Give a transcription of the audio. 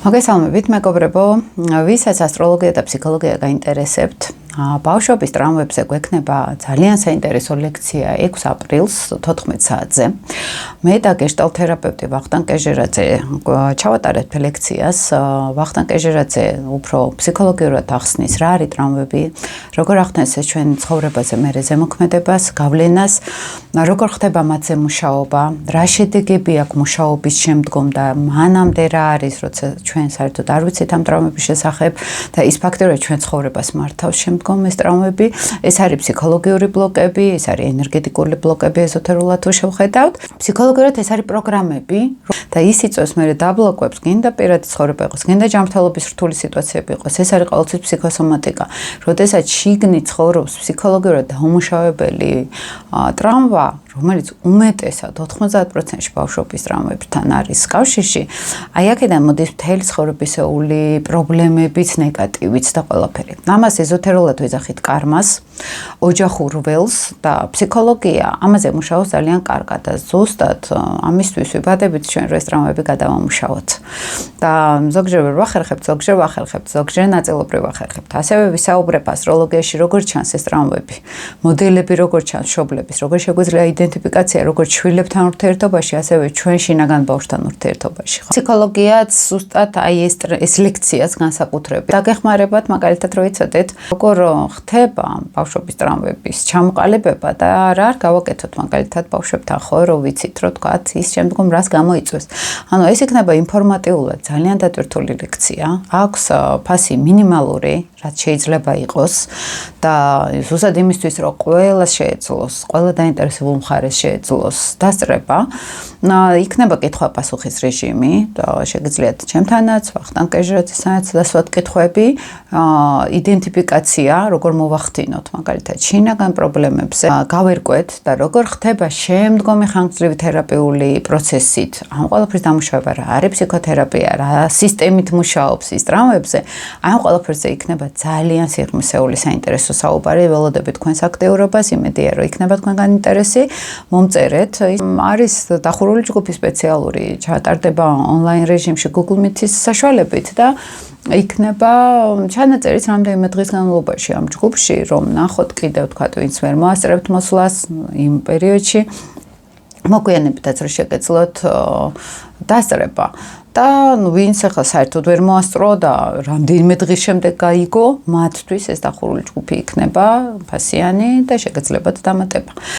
მოგესალმებით, მეგობრებო, ვისაც ასტროლოგია და ფსიქოლოგია გაინტერესებთ, ბავშვობის ტრამვებზე გვექნება ძალიან საინტერესო ლექცია 6 აპრილს 14 საათზე. მე და გეშტალტ თერაპევტი ვახტანგ კეჟერაძე ჩავატარეთ ლექციას. ვახტანგ კეჟერაძე უფრო ფსიქოლოგიურად ახსნის, რა არის ტრამვები, როგორ ახდენს ეს ჩვენ ცხოვრებაზე მერე ზემოქმედებას, გავლენას, როგორ ხდება მათზე მუშაობა, რა შედეგები აქვს მუშაობის შემდგომ და მანამდე რა არის, როცა ჩვენ საერთოდ არ ვიცით ამ ტრამვების შესახებ და ის ფაქტორი ჩვენ ცხოვრებას მართავს შემდგომ ეს ტრამვები, ეს არის ფსიქოლოგიური ბლოკები, ეს არის ენერგეტიკული ბლოკები, ეზოთერულად თუ შევხედავთ. ფსიქოლოგიურად ეს არის პროგრამები და ის იწვევს მერე დაბლოკებს, გინდა პირადი ცხოვრება იყოს, გინდა ჯანმრთელობის რთული სიტუაციები იყოს. ეს არის ყოველთვის ფსიქოსომატიკა. როდესაც შიგნით ცხოვრობს ფსიქოლოგიურად დაუმუშავებელი ტრამვა, რომელიც უმეტესად 90%-ში ბავშვობის ტრამვებთან არის კავშირში, აი აქედან მოდის მთელი ცხოვრებისეული პრობლემებიც, ნეგატივიც და ყველაფერი. ამას ეზოთერულად ვეძახით კარმას, ოჯახურ ველს და ფსიქოლოგია ამაზე მუშაობს ძალიან კარგად და ზუსტად ამისთვის ვიბადებით ჩვენ რომ ეს ტრამვები გადავამუშავოთ. და ზოგჯერ ვახერხებთ, ზოგჯერ ვახერხებთ, ზოგჯერ ნაწილობრივ ვახერხებთ. ასევე ვისაუბრებ ასტროლოგიაში როგორ ჩანს ეს ტრამვები, მოდელები როგორ ჩანს მშობლების, როგორ შეგვიძლია იდენტიფიკაცია როგორც შვილებთან ურთიერთობაში, ასევე ჩვენ შინაგან ბავშვთან ურთიერთობაში. ფსიქოლოგიაც ზუსტად აი ეს ლექციას განსაკუთრებით დაგეხმარებათ, მაგალითად რომ იცოდეთ, როგორ ხდება ბავშვობის ტრამვების ჩამოყალიბება და რა არ გავაკეთოთ მაგალითად ბავშვებთან, ხო, რომ ვიცით, რომ თქვათ ის შემდგომ რას გამოიწვევს. ანუ ეს იქნება ინფორმატიულად ძალიან დატვირთული ლექცია. აქვს ფასი მინიმალური, რაც შეიძლება იყოს და ზუსტად იმისთვის, რომ ყველას შეეძლოს, ყველა დაინტერესებულ მხარეს შეეძლოს დასწრება. იქნება კითხვა-პასუხის რეჟიმი და შეგიძლიათ ჩემთანაც, ვახტანგ კეჟერაძესთანაც დასვათ კითხვები, იდენტიფიკაცია, როგორ მოვახდინოთ მაგალითად შინაგან პრობლემებზე, გავერკვეთ და როგორ ხდება შემდგომი ხანგრძლივი თერაპიული პროცესით. ამ ყველაფრის დამუშავება რა არის ფსიქოთერაპია, რა სისტემით მუშაობს ის ტრამვებზე, ამ ყველაფერზე იქნება ძალიან სიღრმისეული საინტერესო საუბარი. ველოდებით თქვენს აქტიურობას, იმედია რომ იქნება თქვენგან ინტერესი. მომწერეთ, არის დახურული ჯგუფი სპეციალური, ჩატარდება ონლაინ რეჟიმში Google Meet-ის საშუალებით და იქნება ჩანაწერიც რამდენიმე დღის განმავლობაში ამ ჯგუფში, რომ ნახოთ კიდევ თქვა ვინც ვერ მოასწრებთ მოსვლას იმ პერიოდში, მოგვიანებითაც რომ შეგეძლოთ დასწრება. და ვინც ახლა საერთოდ ვერ მოასწრო და რამდენიმე დღის შემდეგ გაიგო, მათთვის ეს დახურული ჯგუფი იქნება ფასიანი და შეგეძლებათ დამატება.